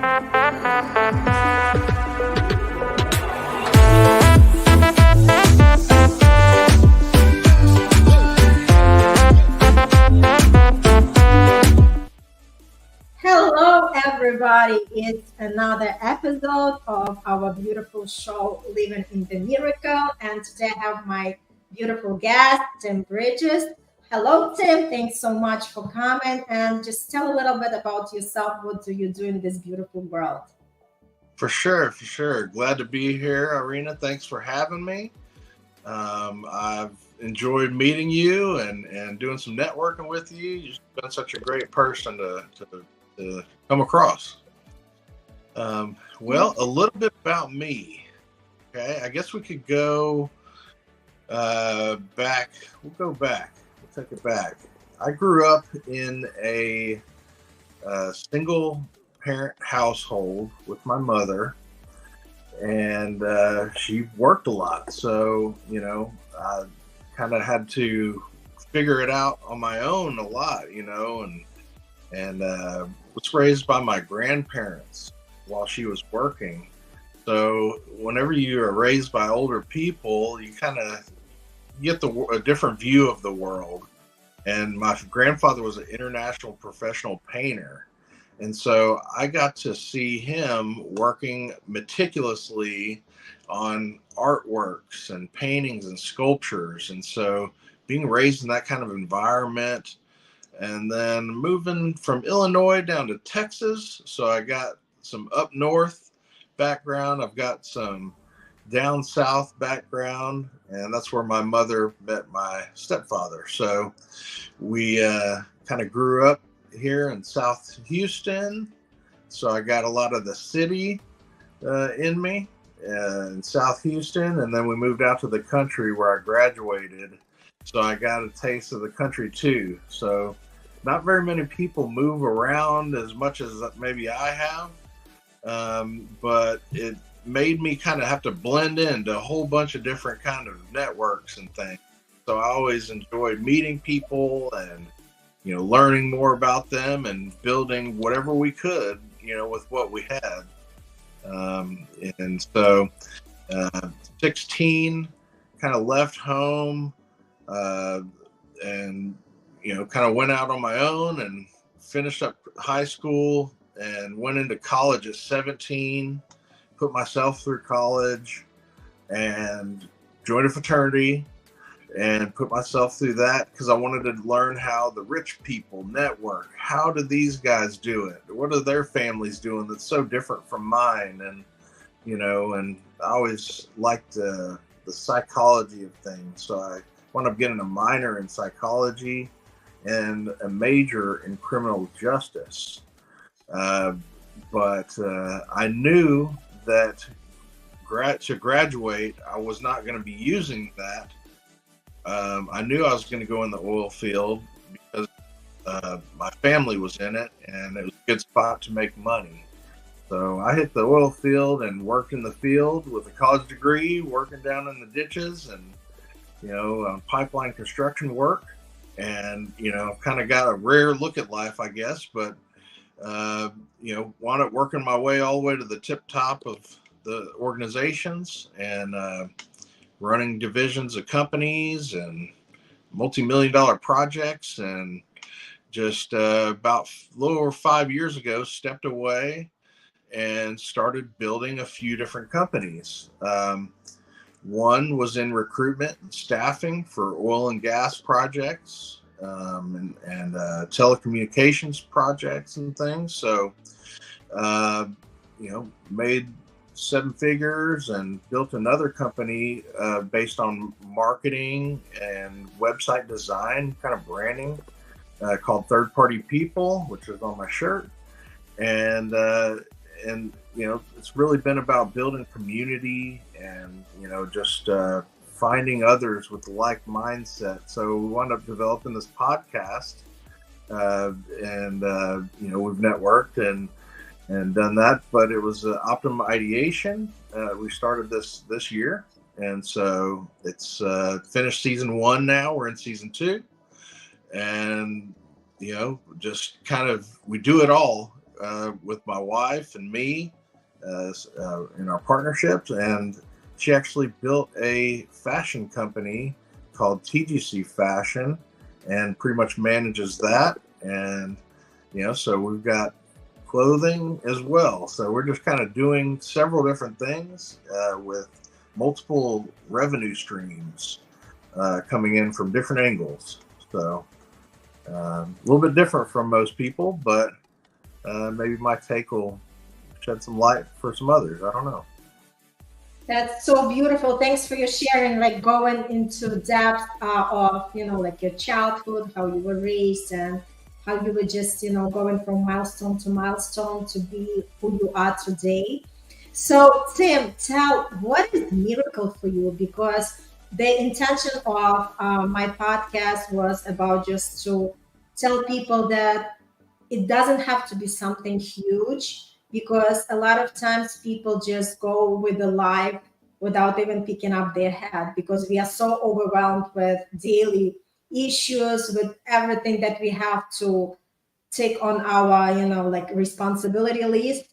Hello, everybody. It's another episode of our beautiful show, Living in the Miracle. And today I have my beautiful guest, Tim Bridges. Hello, Tim. Thanks so much for coming. And just tell a little bit about yourself. What do you do in this beautiful world? For sure, for sure. Glad to be here, Irina. Thanks for having me. I've enjoyed meeting you and doing some networking with you. You've been such a great person to come across. Well, a little bit about me. Okay, I guess we could go back. We'll go back. We'll take it back. I grew up in a single parent household with my mother, and she worked a lot. So, I kind of had to figure it out on my own a lot, and was raised by my grandparents while she was working. So whenever you are raised by older people, you kind of get a different view of the world. And my grandfather was an international professional painter. And so I got to see him working meticulously on artworks and paintings and sculptures. And so being raised in that kind of environment, and then moving from Illinois down to Texas. So I got some up north background. I've got some down south background, and that's where my mother met my stepfather. So we kind of grew up here in South Houston. So I got a lot of the city in me in South Houston. And then we moved out to the country where I graduated. So I got a taste of the country too. So not very many people move around as much as maybe I have. But it made me kind of have to blend into a whole bunch of different kind of networks and things. So I always enjoyed meeting people and, learning more about them and building whatever we could, with what we had. And so 16, kind of left home, and kind of went out on my own and finished up high school and went into college at 17, put myself through college and joined a fraternity and put myself through that because I wanted to learn how the rich people network. How do these guys do it? What are their families doing that's so different from mine? And, and I always liked the psychology of things. So I wound up getting a minor in psychology and a major in criminal justice. But I knew that to graduate, I was not going to be using that. I knew I was going to go in the oil field because my family was in it and it was a good spot to make money. So I hit the oil field and worked in the field with a college degree, working down in the ditches and, pipeline construction work. And, kind of got a rare look at life, I guess, but, wound up working my way all the way to the tip top of the organizations and running divisions of companies and multi-million-dollar projects. And just about a little over 5 years ago, stepped away and started building a few different companies. One was in recruitment and staffing for oil and gas projects, and telecommunications projects and things. So, made 7 figures and built another company based on marketing and website design, kind of branding, called Third Party People, which is on my shirt. And it's really been about building community and, just finding others with the like mindset. So we wound up developing this podcast, and we've networked and done that, but it was Optimum Ideation. We started this year, and so it's finished season 1 now. We're in season 2, and just kind of we do it all with my wife and me in our partnerships, and she actually built a fashion company called TGC Fashion, and pretty much manages that. And so we've got clothing as well. So we're just kind of doing several different things with multiple revenue streams coming in from different angles. So a little bit different from most people, but maybe my take will shed some light for some others. I don't know. That's so beautiful. Thanks for your sharing, like going into depth of, like your childhood, how you were raised, and how you were just, going from milestone to milestone to be who you are today. So, Tim, tell what is miracle for you? Because the intention of my podcast was about just to tell people that it doesn't have to be something huge, because a lot of times people just go with the life without even picking up their head, because we are so overwhelmed with daily issues, with everything that we have to take on our like responsibility list.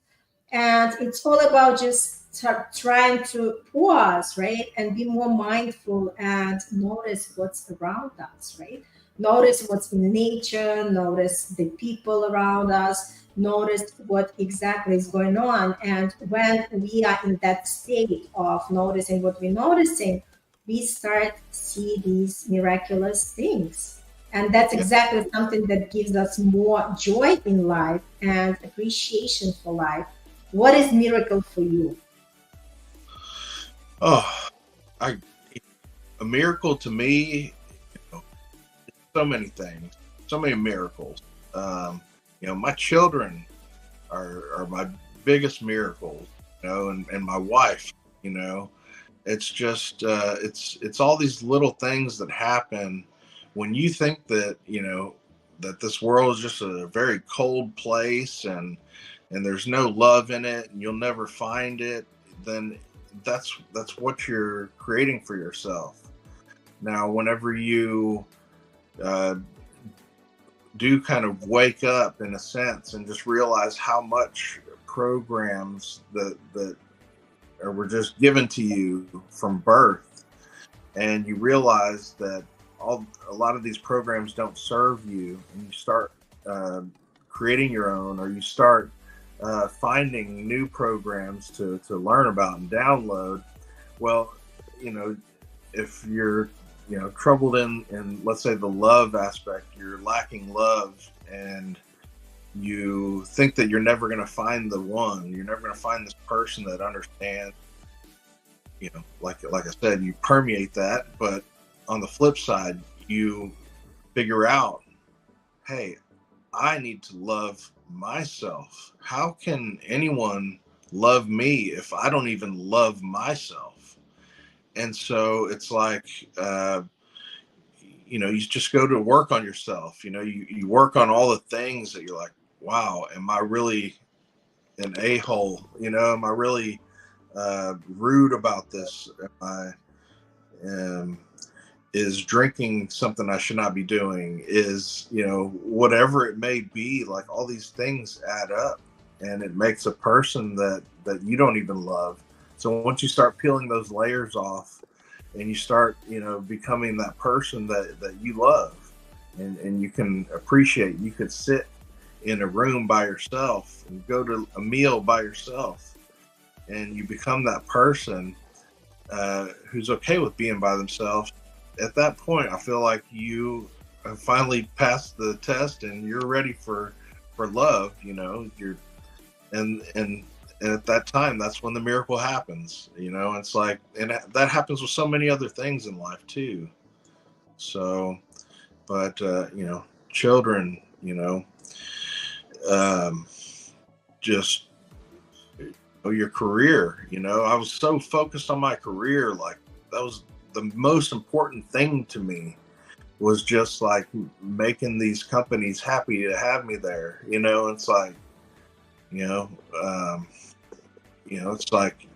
And it's all about just trying to pause, right, and be more mindful and notice what's around us, right? Notice what's in nature, notice the people around us, notice what exactly is going on. And when we are in that state of noticing what we're noticing, we start see these miraculous things. And that's Yeah. exactly something that gives us more joy in life and appreciation for life. What is miracle for you? Oh, I a miracle to me, so many things, so many miracles. Um, my children are my biggest miracles, and my wife, it's just it's all these little things that happen when you think that that this world is just a very cold place, and there's no love in it, and you'll never find it. Then that's what you're creating for yourself. Now, whenever you uh, do kind of wake up in a sense and just realize how much programs that were just given to you from birth, and you realize that a lot of these programs don't serve you, and you start creating your own, or you start finding new programs to learn about and download. Well, if you're troubled in let's say the love aspect, you're lacking love, and you think that you're never going to find the one, you're never going to find this person that understands, like I said, you permeate that. But on the flip side, you figure out, hey, I need to love myself. How can anyone love me if I don't even love myself? And so it's like you just go to work on yourself. You work on all the things that you're like, wow, am I really an a-hole? Am I really rude about this? Um, is drinking something I should not be doing? Is whatever it may be, like all these things add up, and it makes a person that you don't even love. So once you start peeling those layers off, and you start becoming that person that you love, and you can appreciate, you could sit in a room by yourself and go to a meal by yourself, and you become that person who's okay with being by themselves. At that point, I feel like you have finally passed the test, and you're ready for love. You're and at that time, that's when the miracle happens. It's like, and that happens with so many other things in life too. So, but children, um, just your career. I was so focused on my career, like that was the most important thing to me, was just like making these companies happy to have me there. It's like, it's like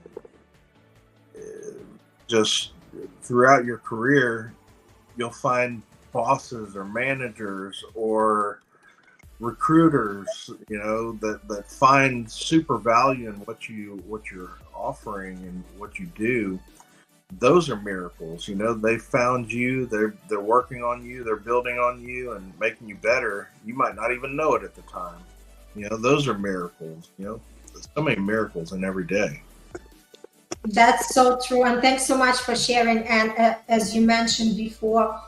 just throughout your career, you'll find bosses or managers or recruiters, that find super value in what you're offering and what you do. Those are miracles. They found you, they're working on you, they're building on you and making you better. You might not even know it at the time. Those are miracles. There's so many miracles in every day. That's so true. And thanks so much for sharing. And as you mentioned before,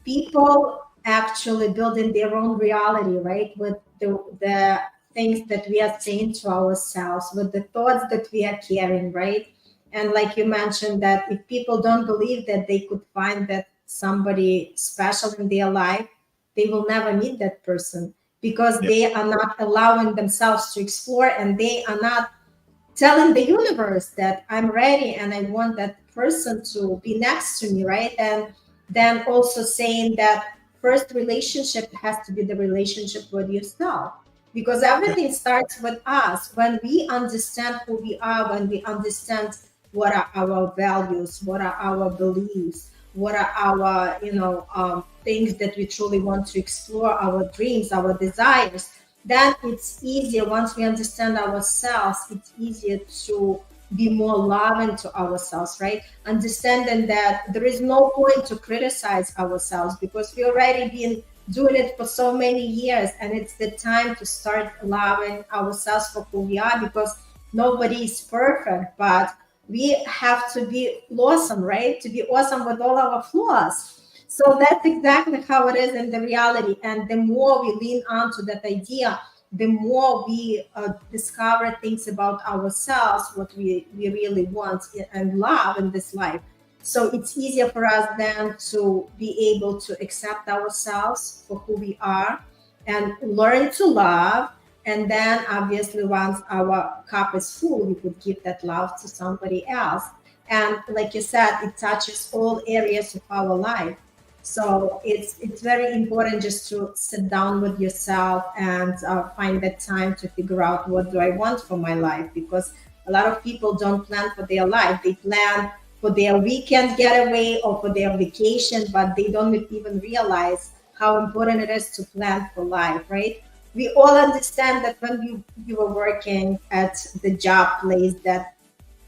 people actually building their own reality, right? With the things that we are saying to ourselves, with the thoughts that we are carrying, right? And like you mentioned, that if people don't believe that they could find that somebody special in their life, they will never meet that person, because Yeah. they are not allowing themselves to explore, and they are not telling the universe that I'm ready and I want that person to be next to me, right? And then also saying that first relationship has to be the relationship with yourself, because everything starts with us. When we understand who we are, when we understand what are our values, what are our beliefs, what are our things that we truly want to explore, our dreams, our desires, then it's easier. Once we understand ourselves, it's easier to be more loving to ourselves, right? Understanding that there is no point to criticize ourselves, because we already been doing it for so many years, and it's the time to start loving ourselves for who we are, because nobody is perfect, but we have to be awesome, right? To be awesome with all our flaws. So that's exactly how it is in the reality. And the more we lean onto that idea, the more we discover things about ourselves, what we really want and love in this life. So it's easier for us then to be able to accept ourselves for who we are and learn to love. And then obviously once our cup is full, we could give that love to somebody else. And like you said, it touches all areas of our life. So it's very important just to sit down with yourself and find that time to figure out, what do I want for my life? Because a lot of people don't plan for their life. They plan for their weekend getaway or for their vacation, but they don't even realize how important it is to plan for life, right? We all understand that when you were working at the job place, that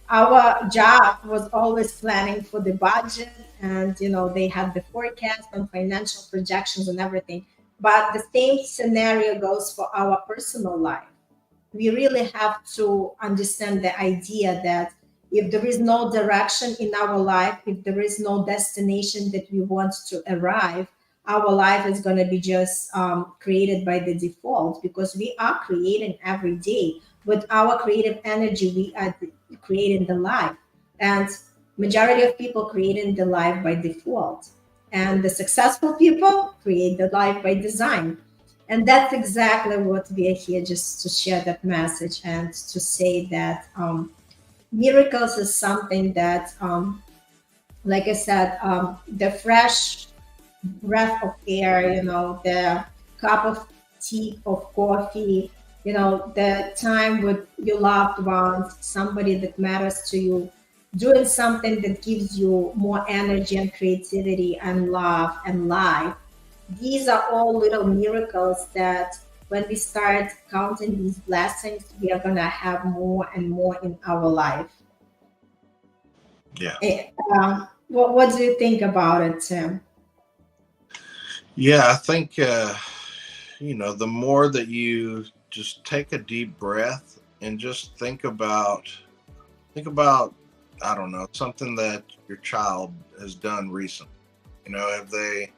our job was always planning for the budget, and they had the forecast and financial projections and everything. But the same scenario goes for our personal life. We really have to understand the idea that if there is no direction in our life, if there is no destination that we want to arrive, our life is going to be just created by the default, because we are creating every day with our creative energy. We are creating the life, and majority of people creating the life by default, and the successful people create the life by design. And that's exactly what we are here, just to share that message and to say that miracles is something that, like I said, the fresh breath of air, the cup of tea, of coffee, the time with your loved ones, somebody that matters to you, doing something that gives you more energy and creativity and love and life. These are all little miracles that when we start counting these blessings, we are going to have more and more in our life. Yeah. What do you think about it, Tim? Yeah, I think the more that you just take a deep breath and just think about I don't know, something that your child has done recently. Have they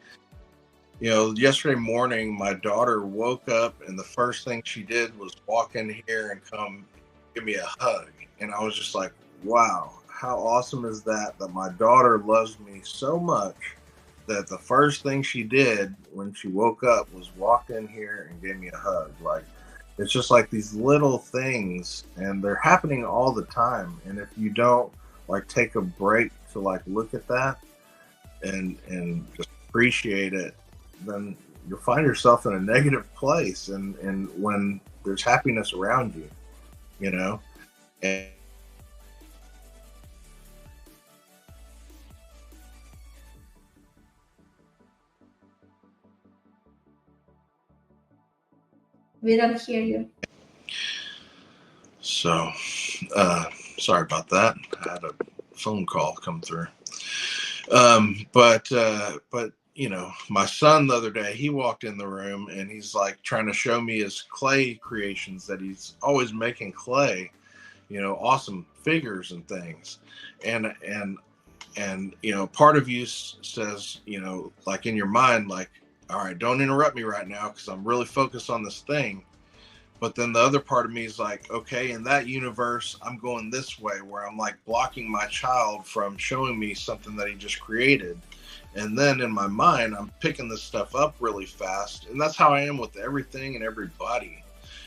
yesterday morning my daughter woke up and the first thing she did was walk in here and come give me a hug. And I was just like, wow, how awesome is that my daughter loves me so much that the first thing she did when she woke up was walk in here and give me a hug. Like, it's just like these little things, and they're happening all the time. And if you don't like take a break to like look at that and just appreciate it, then you'll find yourself in a negative place. And when there's happiness around you, you know, and We don't hear you. So, sorry about that. I had a phone call come through. But you know, my son the other day, he walked in the room and he's like trying to show me his clay creations that he's always making clay, you know, awesome figures and things. And you know, part of you says, you know, like in your mind, like, all right, don't interrupt me right now because I'm really focused on this thing. But then the other part of me is like, okay, in that universe, I'm going this way where I'm like blocking my child from showing me something that he just created. And then in my mind, I'm picking this stuff up really fast. And that's how I am with everything and everybody,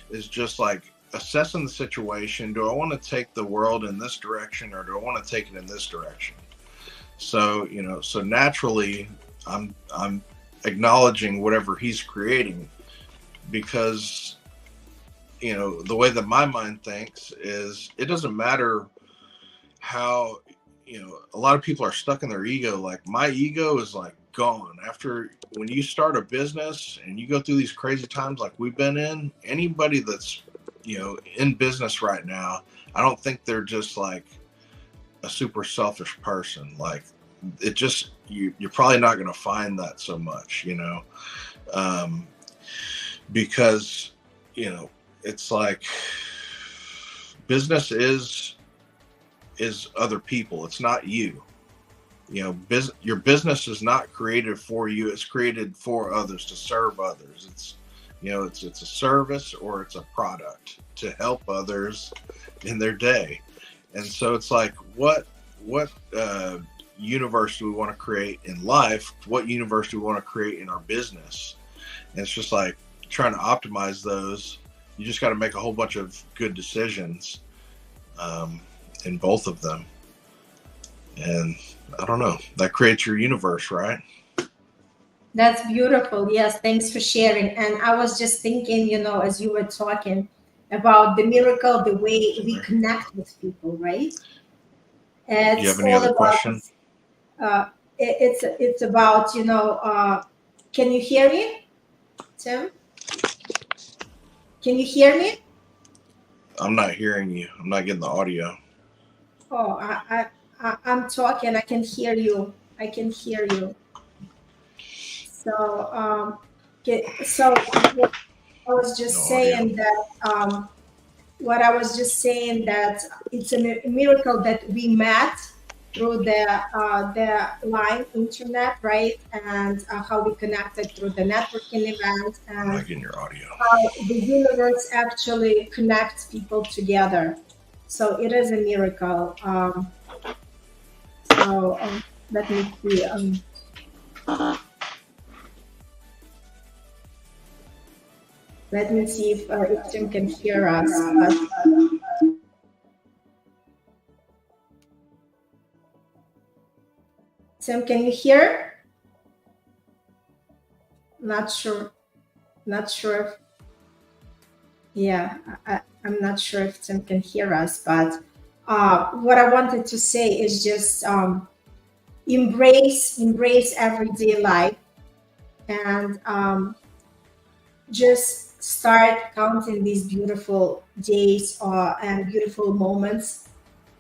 is just like assessing the situation. Do I want to take the world in this direction or do I want to take it in this direction? So, you know, so naturally I'm acknowledging whatever he's creating, because, you know, the way that my mind thinks is it doesn't matter how, you know, a lot of people are stuck in their ego. Like my ego is like gone after when you start a business and you go through these crazy times like we've been in. Anybody that's, you know, in business right now, I don't think they're just like a super selfish person. Like it just, you're probably not going to find that so much, you know, because, you know, it's like business is other people. It's not you. You know, your business is not created for you. It's created for others, to serve others. It's, you know, it's a service or it's a product to help others in their day. And so it's like, what universe do we want to create in life? What universe do we want to create in our business? And it's just like trying to optimize those. You just got to make a whole bunch of good decisions in both of them. And I don't know, that creates your universe, right? That's beautiful. Yes, thanks for sharing. And I was just thinking, you know, as you were talking about the miracle, the way we connect with people, right? Do you have any other questions? It's about, you know, can you hear me, Tim? Can you hear me? I'm not hearing you. I'm not getting the audio. Oh, I'm talking. I can hear you. I can hear you. So, so what I was just saying that what I was just saying that it's a miracle that we met through the line internet, right? And how we connected through the networking event, and I'm not getting your audio. how the universe actually connects people together. So it is a miracle. Let me see. Let me see if Tim can hear us. Tim, can you hear? Not sure. Not sure if, yeah, I'm not sure if Tim can hear us, but what I wanted to say is just embrace everyday life, and just start counting these beautiful days and beautiful moments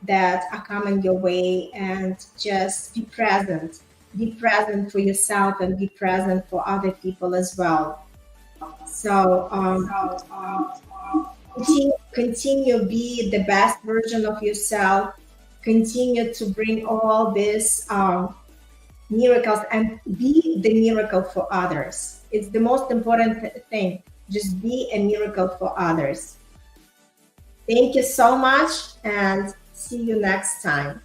that are coming your way, and just be present for yourself and be present for other people as well. So continue be the best version of yourself, continue to bring all these miracles and be the miracle for others. It's the most important thing. Just be a miracle for others. Thank you so much, and see you next time.